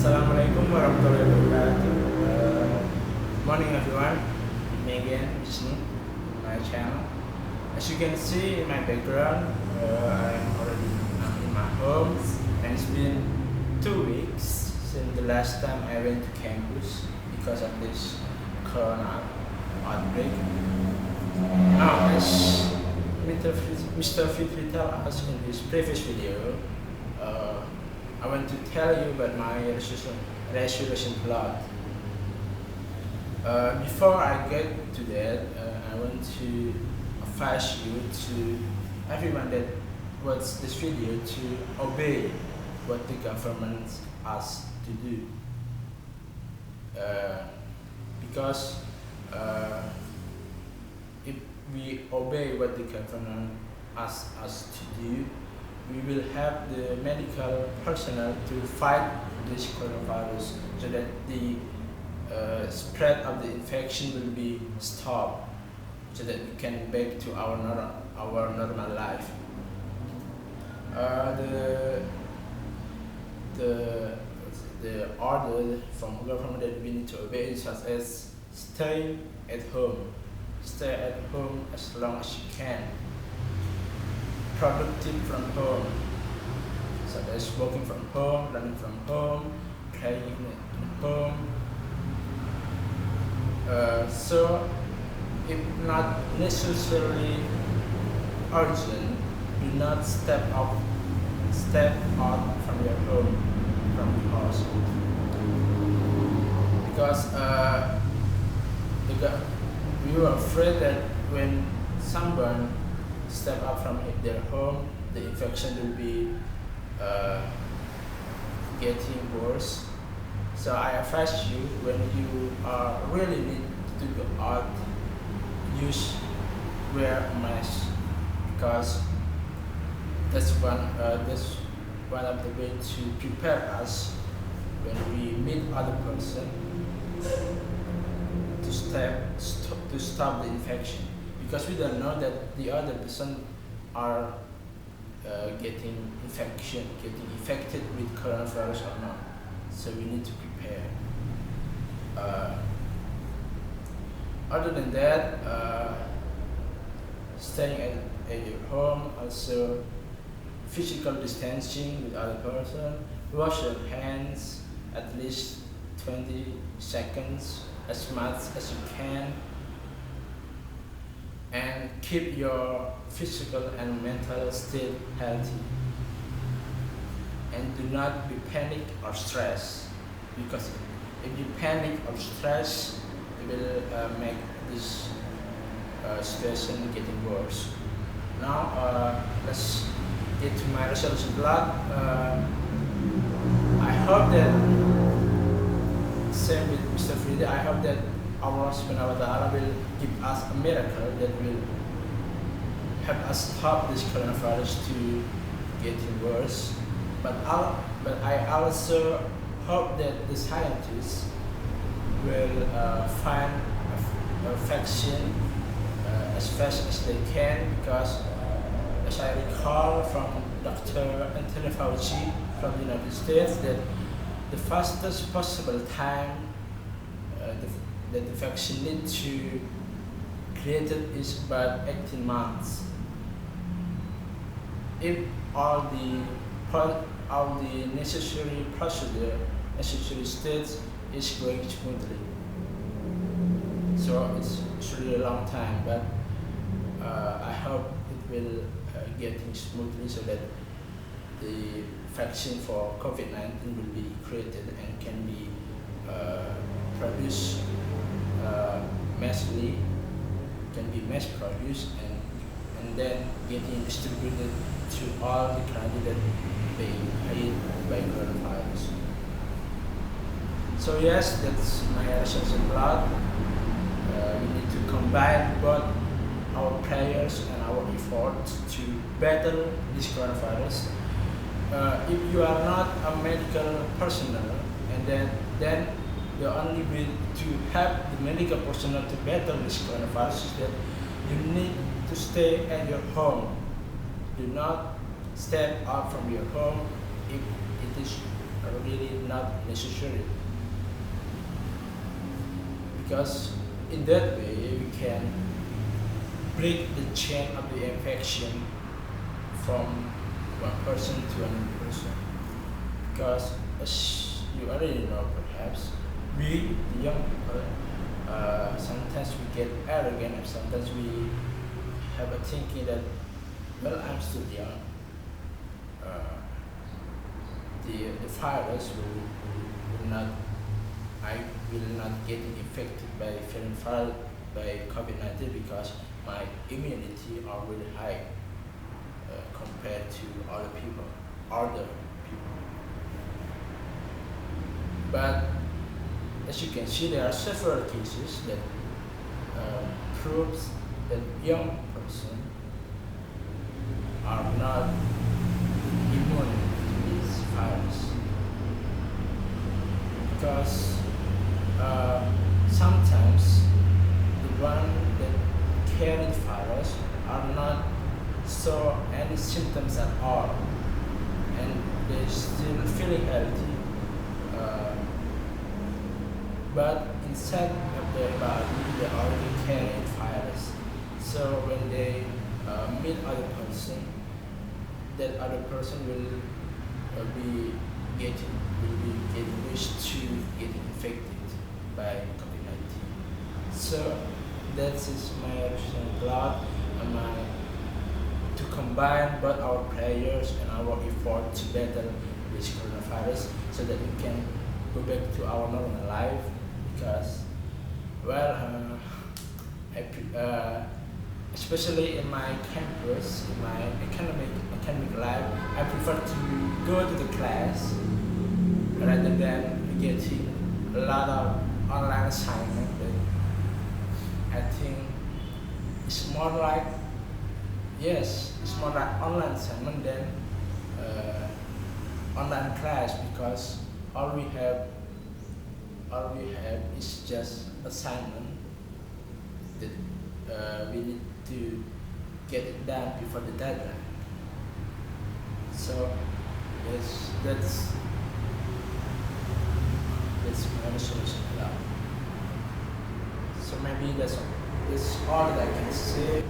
Assalamualaikum warahmatullahi wabarakatuh. Morning everyone. Me again, Wisnu, my channel. As you can see in my background, I'm already in my home, and it's been 2 weeks since the last time I went to campus because of this corona outbreak. Now, as Mr. Fitri told us in his previous video, I want to tell you about my resolution plot. Before I get to that, I want to advise you to everyone that watches this video to obey what the government asks to do. Because if we obey what the government asks us to do, we will have the medical personnel to fight this coronavirus so that the spread of the infection will be stopped, so that we can back to our normal life. The order from government that we need to obey is such as stay at home as long as you can, productive from home, such as working from home, learning from home, playing in home. So, if not necessarily urgent, do not step out from your home, from the house, because we are afraid that when someone step up from their home, the infection will be getting worse. So I advise you, when you really need to go out, wear a mask, because that's one of the ways to prepare us when we meet other person to stop the infection, because we don't know that the other person are getting infected with coronavirus or not. So we need to prepare. Other than that, staying at your home, also physical distancing with other person, wash your hands at least 20 seconds as much as you can, and keep your physical and mental state healthy. And do not be panic or stressed, because if you panic or stress, it will make this situation getting worse. Now let's get to my resolution plot. I hope that, same with Mr. Frida, I hope that Allah Subhanahu wa Ta'ala will give us a miracle that will help us stop this coronavirus to getting worse. But I also hope that the scientists will find a vaccine as fast as they can, because as I recall from Dr. Anthony Fauci from the United States, that the fastest possible time that the vaccine needs to created is about 18 months. If all the necessary procedure, necessary steps is going smoothly. So it's really a long time, but I hope it will getting smoothly, so that the vaccine for COVID-19 will be created and can be produced massively, can be mass produced, and then getting distributed to all the countries that being hit by coronavirus. So yes, that's my resolution plot. We need to combine both our prayers and our efforts to battle this coronavirus. If you are not a medical personnel, and then the only way to help the medical personnel to battle this coronavirus is that you need to stay at your home. Do not step out from your home if it is really not necessary, because in that way we can break the chain of the infection from one person to another person. Because as you already know, perhaps we, the young people, sometimes we get arrogant, and sometimes we have a thinking that, well, I'm still young. Uh, the virus will not, I will not get infected by feeling viral by COVID-19 because my immunity are really high compared to other people, older people. But as you can see, there are several cases that proves that young person are not immune to this virus, because sometimes the one that carry the virus are not show any symptoms at all, and they still feeling healthy, but inside of their body they already carry virus. So when they meet other person, that other person will be getting used to getting infected by COVID-19. So that is my thought and my to combine both our prayers and our effort to battle this coronavirus so that we can go back to our normal life. Because, well, especially in my campus, in my academic life, I prefer to go to the class rather than getting a lot of online assignment. I think it's more like, yes, it's more like online assignment than online class, because all we have is just assignment that we need to get it done before the deadline. So yes, that's my resolution now. So maybe that's all that I can say.